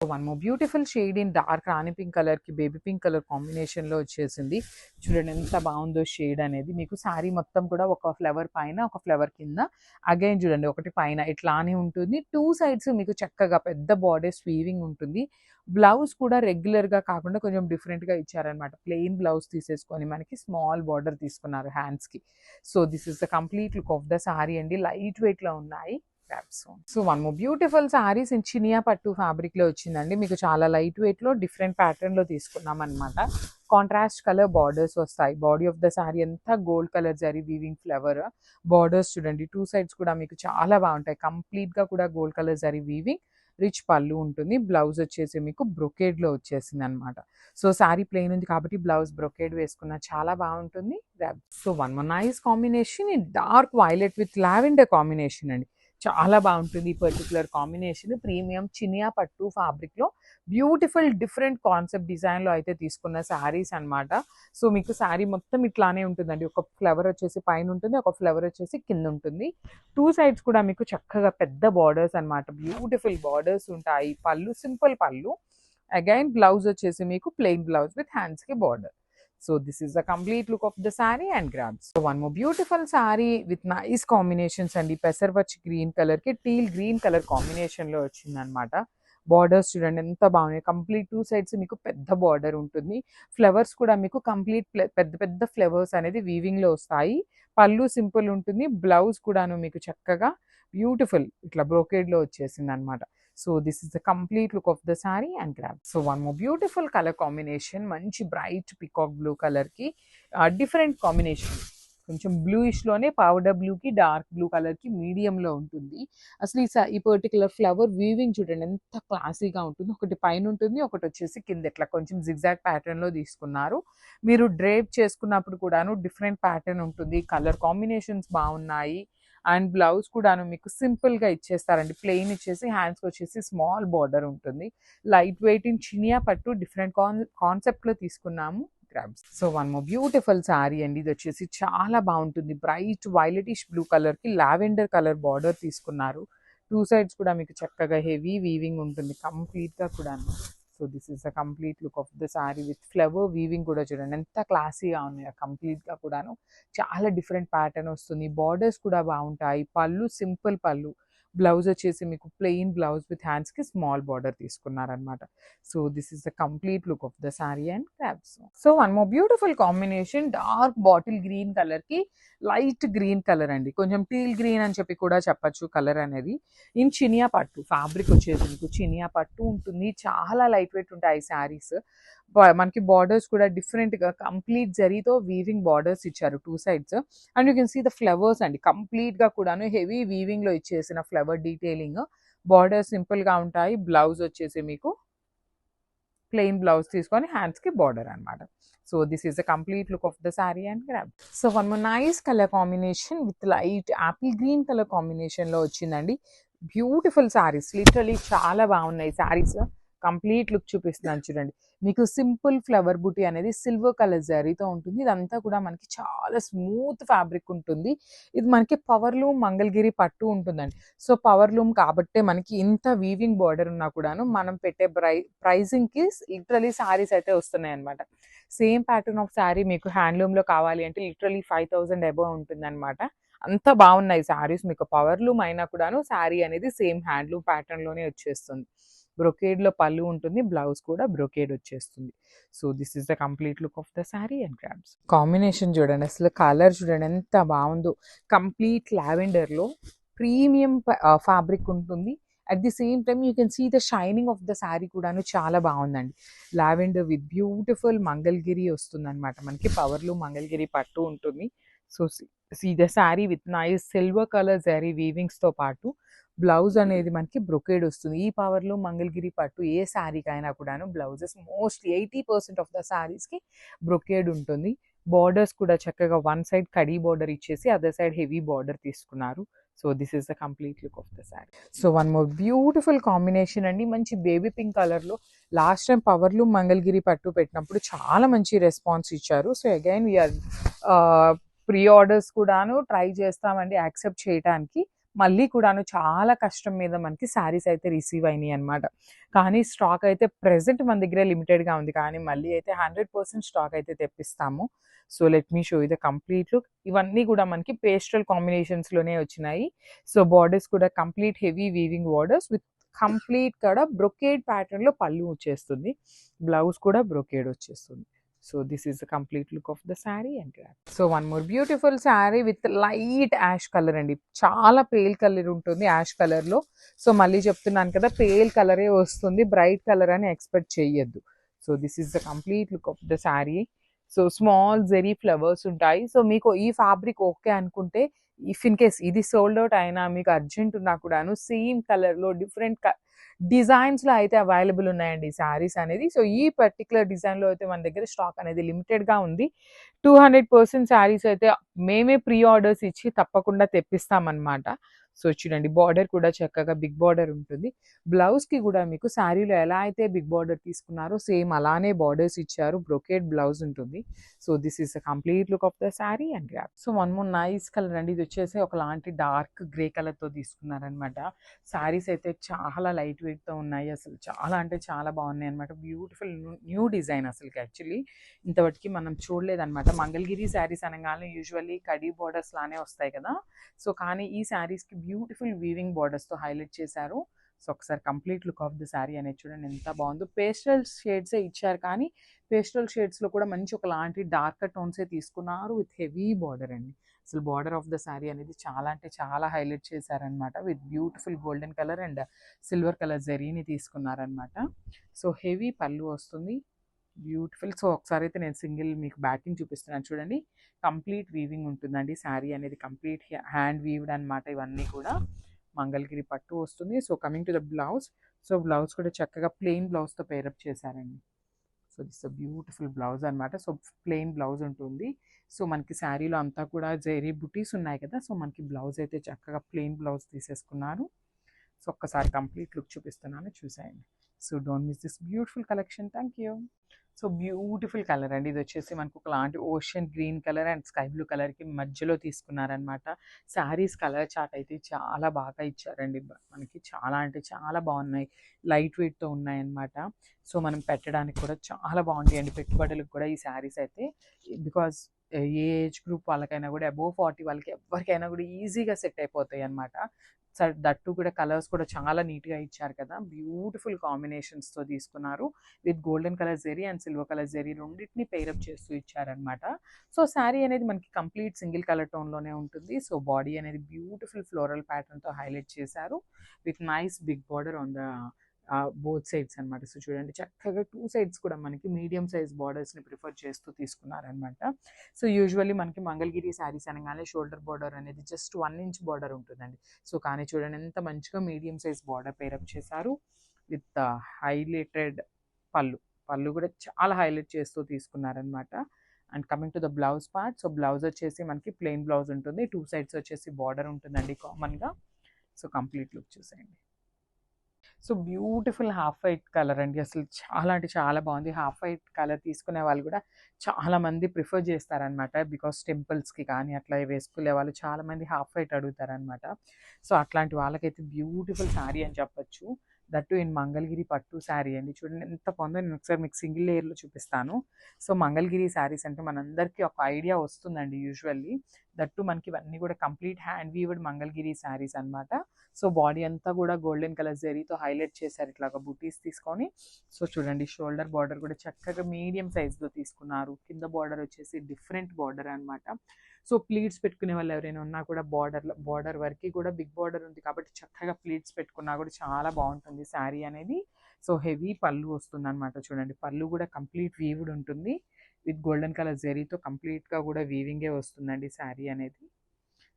One more beautiful shade in dark Rani pink colour కి baby pink colour combination లో వచ్చేసింది. చూడండి ఎంత బాగుందో షేడ్ అనేది. మీకు సారీ మొత్తం కూడా ఒక ఫ్లవర్ పైన ఒక ఫ్లవర్ కింద అగైన్ చూడండి ఒకటి పైన ఇట్లానే ఉంటుంది. టూ సైడ్స్ మీకు చక్కగా పెద్ద బార్డర్స్ వీవింగ్ ఉంటుంది. బ్లౌజ్ కూడా రెగ్యులర్ గా కాకుండా కొంచెం డిఫరెంట్ గా ఇచ్చారనమాట. ప్లెయిన్ బ్లౌజ్ తీసేసుకొని మనకి స్మాల్ బార్డర్ తీసుకున్నారు హ్యాండ్స్ కి. So this is the complete look of the sorry అండి. లైట్ వెయిట్ లో ఉన్నాయి. So one more beautiful saris in Chiniya పట్టు ఫ్యాబ్రిక్ లో వచ్చిందండి. మీకు చాలా లైట్ వెయిట్ లో డిఫరెంట్ ప్యాటర్న్ లో తీసుకున్నాం అనమాట. కాంట్రాస్ట్ కలర్ బార్డర్స్ వస్తాయి. బాడీ ఆఫ్ ద సారీ అంతా gold colour zari weaving flower. Borders చూడండి టూ సైడ్స్ కూడా మీకు చాలా బాగుంటాయి. కంప్లీట్ గా కూడా gold colour zari weaving. Rich పళ్ళు ఉంటుంది. బ్లౌజ్ వచ్చేసి మీకు బ్రొకేడ్ లో వచ్చేసింది అనమాట. సో సారీ ప్లెయిన్ ఉంది కాబట్టి బ్లౌజ్ బ్రొకేడ్ వేసుకున్న చాలా బాగుంటుంది. So one more nice combination in dark violet with lavender combination అండి. చాలా బాగుంటుంది ఈ పర్టికులర్ కాంబినేషన్. ప్రీమియం చినియా పట్టు ఫ్యాబ్రిక్ లో బ్యూటిఫుల్ డిఫరెంట్ కాన్సెప్ట్ డిజైన్ లో అయితే తీసుకున్న శారీస్ అన్నమాట. సో మీకు శారీ మొత్తం ఇట్లానే ఉంటుందండి. ఒక ఫ్లవర్ వచ్చేసి పైన ఉంటుంది, ఒక ఫ్లవర్ వచ్చేసి కింద ఉంటుంది. టూ సైడ్స్ కూడా మీకు చక్కగా పెద్ద బార్డర్స్ అన్నమాట. బ్యూటిఫుల్ బార్డర్స్ ఉంటాయి. పళ్ళు సింపుల్ పళ్ళు. అగైన్ బ్లౌజ్ వచ్చేసి మీకు ప్లెయిన్ బ్లౌజ్ విత్ హ్యాండ్స్ కి border. So this is the complete look of the saree and grabs. So one more beautiful saree with nice combinations అండి. పెసరపచ్చి గ్రీన్ కలర్ కి teal green colour combination లో వచ్చింది అనమాట. Borders చూడండి ఎంత బాగున్నాయి. Complete two sides మీకు పెద్ద బార్డర్ ఉంటుంది. ఫ్లవర్స్ కూడా మీకు కంప్లీట్ పెద్ద పెద్ద ఫ్లవర్స్ అనేది వీవింగ్ లో వస్తాయి. పళ్ళు సింపుల్ ఉంటుంది. బ్లౌజ్ కూడాను మీకు చక్కగా బ్యూటిఫుల్ ఇట్లా బ్రోకేడ్ లో వచ్చేసింది అనమాట. So this is the complete look of the sari and grab. So one more beautiful colour combination. మంచి బ్రైట్ పికాక్ బ్లూ కలర్ కి డిఫరెంట్ కాంబినేషన్. కొంచెం బ్లూయిష్ లోనే పౌడర్ బ్లూ కి డార్క్ బ్లూ కలర్ కి మీడియం లో ఉంటుంది. అసలు ఈ పర్టికులర్ ఫ్లవర్ వీవింగ్ చూడండి ఎంత క్లాసీగా ఉంటుంది. ఒకటి పైన ఉంటుంది, ఒకటి వచ్చేసి కింద ఇట్లా కొంచెం జిగ్జాగ్ ప్యాటర్న్ లో తీసుకున్నారు. మీరు డ్రేప్ చేసుకున్నప్పుడు కూడాను డిఫరెంట్ ప్యాటర్న్ ఉంటుంది. కలర్ కాంబినేషన్స్ బాగున్నాయి. అండ్ బ్లౌజ్ కూడాను మీకు సింపుల్ గా ఇచ్చేస్తారండి. ప్లెయిన్ ఇచ్చేసి హ్యాండ్స్కి వచ్చేసి స్మాల్ బార్డర్ ఉంటుంది. లైట్ వెయిట్ ఇన్ చినియా పట్టు డిఫరెంట్ కాన్సెప్ట్ లో తీసుకున్నాము. So one more beautiful sorry అండి. ఇది వచ్చేసి చాలా బాగుంటుంది. బ్రైట్ వైలెటిష్ బ్లూ కలర్ కి లావెండర్ కలర్ బార్డర్ తీసుకున్నారు. టూ సైడ్స్ కూడా మీకు చక్కగా హెవీ వీవింగ్ ఉంటుంది కంప్లీట్ గా కూడా. So this is the complete look of the sorry with flower weaving కూడా చూడండి ఎంత క్లాసీగా ఉన్నాయి కంప్లీట్ గా కూడాను. చాలా డిఫరెంట్ ప్యాటర్న్ వస్తుంది. బార్డర్స్ కూడా బాగుంటాయి. పళ్ళు సింపుల్ పళ్ళు. బ్లౌజ్ వచ్చేసి మీకు ప్లెయిన్ బ్లౌజ్ విత్ హ్యాండ్స్ కి స్మాల్ బార్డర్ తీసుకున్నారనమాట. So this is the complete look of the sari and crabs. So one more beautiful combination dark bottle green colour కి లైట్ గ్రీన్ కలర్ అండి. కొంచెం టీల్ గ్రీన్ అని చెప్పి కూడా చెప్పచ్చు కలర్ అనేది. ఇన్ చినియా పట్టు ఫ్యాబ్రిక్ వచ్చేసి మీకు చినియా పట్టు ఉంటుంది. చాలా లైట్ వెయిట్ ఉంటాయి శారీస్. మనకి బార్డర్స్ కూడా డిఫరెంట్ గా కంప్లీట్ జరీతో వీవింగ్ బార్డర్స్ ఇచ్చారు two sides. And you can see the flowers అండి. కంప్లీట్ గా కూడాను హెవీ వీవింగ్ లో ఇచ్చేసిన ఫ్లవర్ డీటెయిలింగ్. బార్డర్ సింపుల్ గా ఉంటాయి. బ్లౌజ్ వచ్చేసి మీకు ప్లెయిన్ బ్లౌజ్ తీసుకొని హ్యాండ్స్ కి బార్డర్ అనమాట. So this is the complete look of the sari and grab. So one more nice colour combination with light Apple green colour combination లో వచ్చిందండి. Beautiful saris literally చాలా బాగున్నాయి సారీస్. కంప్లీట్ లుక్ చూపిస్తున్నాను చూడండి. మీకు సింపుల్ ఫ్లవర్ బుటీ అనేది సిల్వర్ కలర్ జరీతో ఉంటుంది. ఇదంతా కూడా మనకి చాలా స్మూత్ ఫ్యాబ్రిక్ ఉంటుంది. ఇది మనకి పవర్ లూమ్ మంగళగిరి పట్టు ఉంటుందండి. సో పవర్ లూమ్ కాబట్టే మనకి ఇంత వీవింగ్ బార్డర్ ఉన్నా కూడాను మనం పెట్టే ప్రైజింగ్ కి లిటరలీ సారీస్ అయితే వస్తున్నాయి అనమాట. సేమ్ ప్యాటర్న్ ఆఫ్ శారీ మీకు హ్యాండ్లూమ్ లో కావాలి అంటే లిటరలీ 5000 అబౌవ్ ఉంటుంది అనమాట. అంత బాగున్నాయి శారీస్. మీకు పవర్ లూమ్ అయినా కూడాను శారీ అనేది సేమ్ హ్యాండ్లూమ్ ప్యాటర్న్ లోనే వచ్చేస్తుంది. బ్రొకేడ్ లో పళ్ళు ఉంటుంది. బ్లౌజ్ కూడా బ్రొకేడ్ వచ్చేస్తుంది. So this is the complete look of the sari and grabs. Combination చూడండి. అసలు కలర్ చూడండి ఎంత బాగుందో. కంప్లీట్ లావెండర్ లో ప్రీమియం ఫ్యాబ్రిక్ ఉంటుంది. At the same time you can see the shining of the sari కూడాను చాలా బాగుందండి. లావెండర్ విత్ బ్యూటిఫుల్ మంగళగిరి వస్తుంది అనమాట. మనకి పవర్లు మంగళగిరి పట్టు ఉంటుంది. So see the sari with nice silver colour zari weavings తో పాటు బ్లౌజ్ అనేది మనకి బ్రొకేడ్ వస్తుంది. ఈ పవర్లో మంగళగిరి పట్టు ఏ శారీకి అయినా కూడాను blouses mostly 80% of the saris కి బ్రొకేడ్ ఉంటుంది. బార్డర్స్ కూడా చక్కగా వన్ సైడ్ కడీ బార్డర్ ఇచ్చేసి అదర్ సైడ్ హెవీ బార్డర్ తీసుకున్నారు. So this is the complete look of the sari. So one more beautiful combination అండి. మంచి బేబీ పింక్ కలర్ లో లాస్ట్ టైం పవర్లు మంగళగిరి పట్టు పెట్టినప్పుడు చాలా మంచి రెస్పాన్స్ ఇచ్చారు. So again we are pre orders కూడాను ట్రై చేస్తామండి యాక్సెప్ట్ చేయడానికి. మళ్ళీ కూడాను చాలా కష్టం మీద మనకి శారీస్ అయితే రిసీవ్ అయినాయి అనమాట. కానీ స్టాక్ అయితే ప్రెజెంట్ మన దగ్గర లిమిటెడ్‌గా ఉంది. కానీ మళ్ళీ అయితే 100% స్టాక్ అయితే తెప్పిస్తాము. So, let me show you the complete look. ఇవన్నీ కూడా మనకి పేస్టల్ కాంబినేషన్స్‌లోనే వచ్చినాయి. సో, బోర్డర్స్ కూడా complete heavy weaving borders with complete కూడా బ్రొకేడ్ ప్యాటర్న్‌లో పళ్ళు వచ్చేస్తుంది. బ్లౌజ్ కూడా బ్రొకేడ్ వచ్చేస్తుంది. So, this is the complete look of the sari and grab. So, one more beautiful sari with light ash colour అండి. చాలా పేల్ కలర్ ఉంటుంది యాష్ కలర్‌లో. సో, మళ్ళీ చెప్తున్నాను కదా, పేల్ కలరే వస్తుంది. బ్రైట్ కలర్ అని ఎక్స్‌పెక్ట్ చేయొద్దు. So, this is the complete look of the sari. So, small zari flowers ఉంటాయి. సో, మీకు ఈ ఫ్యాబ్రిక్ ఓకే అనుకుంటే, ఇఫ్ ఇన్ కేస్ ఇది సోల్డ్ అవుట్ అయినా మీకు అర్జెంట్ ఉన్నా కూడాను సేమ్ కలర్‌లో డిఫరెంట్ డిజైన్స్‌లో అయితే అవైలబుల్ ఉన్నాయండి ఈ శారీస్ అనేది. సో, ఈ పర్టిక్యులర్ డిజైన్‌లో అయితే మన దగ్గర స్టాక్ అనేది లిమిటెడ్‌గా ఉంది. 200% శారీస్ అయితే మేమే ప్రీ ఆర్డర్స్ ఇచ్చి తప్పకుండా తెప్పిస్తామన్నమాట. సో, చూడండి బార్డర్ కూడా చక్కగా బిగ్ బార్డర్ ఉంటుంది. బ్లౌజ్‌కి కూడా మీకు శారీలో ఎలా అయితే బిగ్ బార్డర్ తీసుకున్నారో సేమ్ అలానే బార్డర్స్ ఇచ్చారు. బ్రొకేడ్ బ్లౌజ్ ఉంటుంది. So, this is the complete look of the sari and grab. So, one more nice colour అండి. ఇది వచ్చేసి ఒకలాంటి డార్క్ గ్రే కలర్‌తో తీసుకున్నారనమాట. శారీస్ అయితే చాలా లైట్ వెయిట్‌తో ఉన్నాయి. అసలు చాలా అంటే చాలా బాగున్నాయి అనమాట. బ్యూటిఫుల్ న్యూ డిజైన్ అసలుకి యాక్చువల్లీ ఇంతవరకు మనం చూడలేదనమాట. మంగళగిరి శారీస్ అనగానే యూజువల్లీ కడీ బార్డర్స్ లానే వస్తాయి కదా. సో, కానీ ఈ శారీస్‌కి బ్యూటిఫుల్ వీవింగ్ బార్డర్స్‌తో హైలైట్ చేశారు. సో, ఒకసారి complete look of the sari అనేది చూడండి ఎంత బాగుందో. పేస్టల్ షేడ్సే ఇచ్చారు కానీ పేస్టల్ షేడ్స్‌లో కూడా మంచి ఒకలాంటి డార్కర్ టోన్సే తీసుకున్నారు విత్ హెవీ బార్డర్ అండి. అసలు బార్డర్ ఆఫ్ ద శారీ అనేది చాలా అంటే చాలా హైలైట్ చేశారనమాట. With beautiful golden colour and silver colour జరీని తీసుకున్నారనమాట. సో, హెవీ పళ్ళు వస్తుంది. బ్యూటిఫుల్. సో, ఒకసారి అయితే నేను సింగిల్ మీకు బ్యాకింగ్ చూపిస్తున్నాను చూడండి. కంప్లీట్ వీవింగ్ ఉంటుందండి. శారీ అనేది కంప్లీట్ హ్యాండ్ వీవ్డ్ అనమాట. ఇవన్నీ కూడా మంగళగిరి పట్టు వస్తుంది. So, coming to the blouse. So, blouse కూడా చక్కగా ప్లెయిన్ బ్లౌజ్‌తో పేరప్ చేశారండి. సో, దిస్ బ్యూటిఫుల్ బ్లౌజ్ అనమాట. సో, ప్లెయిన్ బ్లౌజ్ ఉంటుంది. సో, మనకి శారీలో అంతా కూడా జెరీ బుటీస్ ఉన్నాయి కదా. సో, మనకి బ్లౌజ్ అయితే చక్కగా ప్లెయిన్ బ్లౌజ్ తీసేసుకున్నారు. సో, ఒక్కసారి కంప్లీట్ లుక్ చూపిస్తున్నాను చూసేయండి. So, don't miss this beautiful collection. Thank you. So, beautiful colour అండి. ఇది వచ్చేసి మనకు ఒకలాంటి ocean green colour and sky blue కలర్‌కి మధ్యలో తీసుకున్నారనమాట. శారీస్ కలర్ చార్ట్ అయితే చాలా బాగా ఇచ్చారండి. మనకి చాలా అంటే చాలా బాగున్నాయి. లైట్ వెయిట్‌తో ఉన్నాయన్నమాట. సో, మనం పెట్టడానికి కూడా చాలా బాగుంటాయండి. పెట్టుబడులకు కూడా ఈ శారీస్ అయితే బికాజ్ ఏ ఏజ్ గ్రూప్ వాళ్ళకైనా కూడా అబోవ్ 40 వాళ్ళకి ఎవరికైనా కూడా ఈజీగా సెట్ అయిపోతాయి అనమాట. దట్టు కూడా కలర్స్ కూడా చాలా నీట్‌గా ఇచ్చారు కదా. బ్యూటిఫుల్ కాంబినేషన్స్‌తో తీసుకున్నారు. With golden colour zari and silver colour zari రెండిటిని పెయిరప్ చేస్తూ ఇచ్చారనమాట. సో, శారీ అనేది మనకి కంప్లీట్ సింగిల్ కలర్ టోన్‌లోనే ఉంటుంది. సో, బాడీ అనేది బ్యూటిఫుల్ ఫ్లోరల్ ప్యాటర్న్‌తో హైలైట్ చేశారు. With nice big border on the both sides అనమాట. సో, చూడండి చక్కగా 2 సైడ్స్ కూడా మనకి మీడియం సైజ్ బార్డర్స్‌ని ప్రిఫర్ చేస్తూ తీసుకున్నారనమాట. సో, యూజువల్లీ మనకి మంగళగిరి శారీస్ అనగానే షోల్డర్ బార్డర్ అనేది జస్ట్ 1 ఇంచ్ బార్డర్ ఉంటుందండి. సో, కానీ చూడండి ఎంత మంచిగా మీడియం సైజ్ బార్డర్ పేరప్ చేశారు. విత్ హైలైటెడ్ పళ్ళు. పళ్ళు కూడా చాలా హైలైట్ చేస్తూ తీసుకున్నారనమాట. And coming to the blouse part. So, blouse వచ్చేసి మనకి ప్లెయిన్ బ్లౌజ్ ఉంటుంది. 2 సైడ్స్ వచ్చేసి బార్డర్ ఉంటుందండి కామన్‌గా. సో, కంప్లీట్ లుక్ చూసేయండి. So, beautiful half white colour అండి. అసలు చాలా అంటే చాలా బాగుంది. హాఫ్ వైట్ కలర్ తీసుకునే వాళ్ళు కూడా చాలామంది ప్రిఫర్ చేస్తారనమాట. బికాస్ టెంపుల్స్‌కి కానీ అట్లా వేసుకునే వాళ్ళు చాలామంది హాఫ్ వైట్ అడుగుతారనమాట. సో, అట్లాంటి వాళ్ళకైతే బ్యూటిఫుల్ శారీ అని చెప్పొచ్చు. దట్ ఇన్ మంగళగిరి పట్టు శారీ అండి. చూడండి ఎంత బాగుందో. నేను ఒకసారి మీకు సింగిల్ లేయర్‌లో చూపిస్తాను. సో, మంగళగిరి శారీస్ అంటే మనందరికీ ఒక ఐడియా వస్తుందండి యూజువల్లీ. దట్టు మనకి ఇవన్నీ కూడా complete hand weaved Mangalagiri saris అనమాట. సో, బాడీ అంతా కూడా గోల్డెన్ కలర్ జరీతో హైలైట్ చేశారు ఇట్లాగా బుటీస్ తీసుకొని. సో, చూడండి షోల్డర్ బార్డర్ కూడా చక్కగా మీడియం సైజ్‌లో తీసుకున్నారు. కింద బార్డర్ వచ్చేసి డిఫరెంట్ బార్డర్ అనమాట. సో, ప్లీట్స్ పెట్టుకునే వాళ్ళు ఎవరైనా ఉన్నా కూడా బార్డర్ వరకి కూడా బిగ్ బార్డర్ ఉంది కాబట్టి చక్కగా ప్లీట్స్ పెట్టుకున్నా కూడా చాలా బాగుంటుంది శారీ అనేది. సో, హెవీ పళ్ళు వస్తుందనమాట. చూడండి పళ్ళు కూడా కంప్లీట్ వీవ్డ్ ఉంటుంది. విత్ గోల్డెన్ కలర్ జరీతో కంప్లీట్‌గా కూడా వీవింగే వస్తుందండి శారీ అనేది.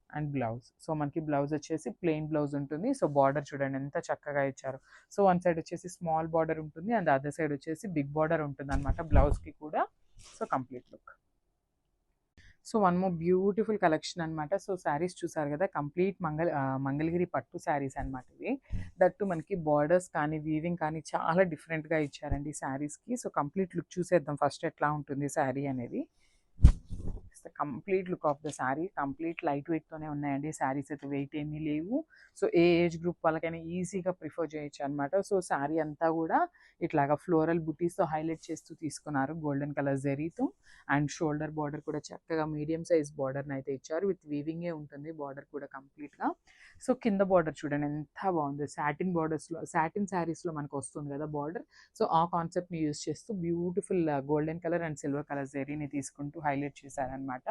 And blouse. సో, మనకి బ్లౌజ్ వచ్చేసి ప్లెయిన్ బ్లౌజ్ ఉంటుంది. సో, బార్డర్ చూడండి ఎంత చక్కగా ఇచ్చారో. సో, వన్ సైడ్ వచ్చేసి స్మాల్ బార్డర్ ఉంటుంది. అండ్ అదర్ సైడ్ వచ్చేసి బిగ్ బార్డర్ ఉంటుందన్నమాట బ్లౌజ్‌కి కూడా. So, complete look. So, one more beautiful collection అనమాట. సో, శారీస్ చూసారు కదా. కంప్లీట్ మంగళగిరి పట్టు శారీస్ అనమాట ఇవి. దట్టు మనకి బార్డర్స్ కానీ వీవింగ్ కానీ చాలా డిఫరెంట్‌గా ఇచ్చారండి శారీస్‌కి. సో, కంప్లీట్ లుక్ చూసేద్దాం ఫస్ట్ ఎట్లా ఉంటుంది శారీ అనేది. The complete look of the sari. Complete light వెయిట్తోనే ఉన్నాయండి శారీస్, అయితే వెయిట్ ఏమీ లేవు. సో ఏ ఏజ్ గ్రూప్ వాళ్ళకైనా ఈజీగా ప్రిఫర్ చేయొచ్చు అనమాట. సో శారీ అంతా కూడా ఇట్లాగా ఫ్లోరల్ బుటీస్తో హైలైట్ చేస్తూ తీసుకున్నారు గోల్డెన్ కలర్ జరీతో. అండ్ షోల్డర్ బార్డర్ కూడా చక్కగా మీడియం సైజ్ బార్డర్ని అయితే ఇచ్చారు. విత్ వీవింగే ఉంటుంది బార్డర్ కూడా కంప్లీట్గా. సో కింద బార్డర్ చూడండి ఎంత బాగుంది. సాటిన్ బార్డర్స్లో, సాటిన్ శారీస్లో మనకు వస్తుంది కదా బార్డర్. సో ఆ కాన్సెప్ట్ని యూజ్ చేస్తూ beautiful golden colour and silver colour జరీని తీసుకుంటూ హైలైట్ చేశారనమాట.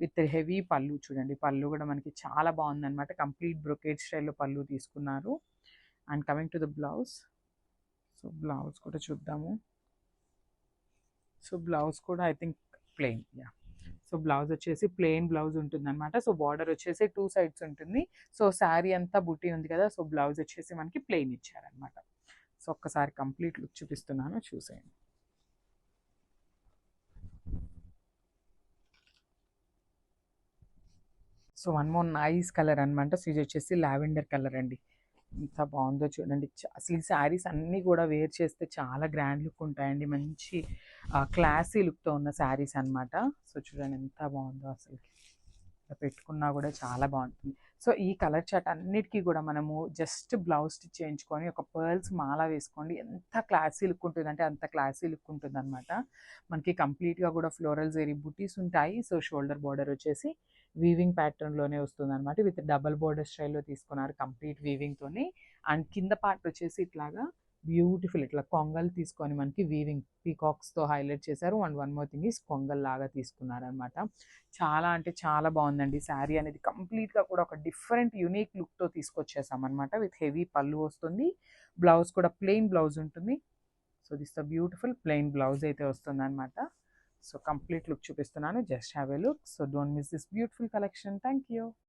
విత్ హెవీ పళ్ళు చూడండి. పళ్ళు కూడా మనకి చాలా బాగుందన్నమాట. కంప్లీట్ బ్రొకేట్ స్టైల్లో పళ్ళు తీసుకున్నారు. And coming to the blouse. So blouse కూడా చూద్దాము. సో బ్లౌజ్ కూడా I think plain, yeah. So blouse వచ్చేసి ప్లెయిన్ బ్లౌజ్ ఉంటుంది అనమాట. సో బార్డర్ వచ్చేసి 2 సైడ్స్ ఉంటుంది. సో శారీ అంతా బుట్టి ఉంది కదా, సో బ్లౌజ్ వచ్చేసి మనకి ప్లెయిన్ ఇచ్చారనమాట. సో ఒక్కసారి కంప్లీట్ లుక్ చూపిస్తున్నాను, చూసేయండి. So one more nice colour అనమాట. సో ఇది వచ్చేసి లావెండర్ కలర్ అండి. ఎంత బాగుందో చూడండి. అసలు ఈ శారీస్ అన్నీ కూడా వేర్ చేస్తే చాలా గ్రాండ్ లుక్ ఉంటాయండి. మంచి క్లాసీ లుక్తో ఉన్న శారీస్ అనమాట. సో చూడండి ఎంత బాగుందో అసలు. పెట్టుకున్నా కూడా చాలా బాగుంటుంది. సో ఈ కలర్ చార్ట్ అన్నిటికీ కూడా మనము జస్ట్ బ్లౌజ్ స్టిచ్ చేయించుకొని ఒక పర్ల్స్ మాల వేసుకోండి. ఎంత క్లాసీ లుక్ ఉంటుంది అంటే అంత క్లాసీ లుక్ ఉంటుంది అనమాట. మనకి కంప్లీట్గా కూడా ఫ్లోరల్ జెరీ బుటీస్ ఉంటాయి. సో షోల్డర్ బార్డర్ వచ్చేసి వీవింగ్ ప్యాటర్న్లోనే వస్తుంది అనమాట. విత్ డబల్ బార్డర్ స్టైల్లో తీసుకున్నారు కంప్లీట్ వీవింగ్తోని. అండ్ కింద పార్ట్ వచ్చేసి ఇట్లాగా బ్యూటిఫుల్ ఇట్లా కొంగల్ తీసుకొని మనకి వీవింగ్ పీకాక్స్తో హైలైట్ చేశారు. And one more thing is కొంగల్ లాగా తీసుకున్నారనమాట. చాలా అంటే చాలా బాగుందండి శారీ అనేది. కంప్లీట్గా కూడా ఒక డిఫరెంట్ యూనిక్ లుక్తో తీసుకొచ్చేసామన్నమాట. విత్ హెవీ పళ్ళు వస్తుంది. బ్లౌజ్ కూడా ప్లెయిన్ బ్లౌజ్ ఉంటుంది. So this the beautiful plain blouse అయితే వస్తుంది అనమాట. సో కంప్లీట్ లుక్ చూపిస్తున్నాను, just have a look. So don't miss this beautiful collection. Thank you.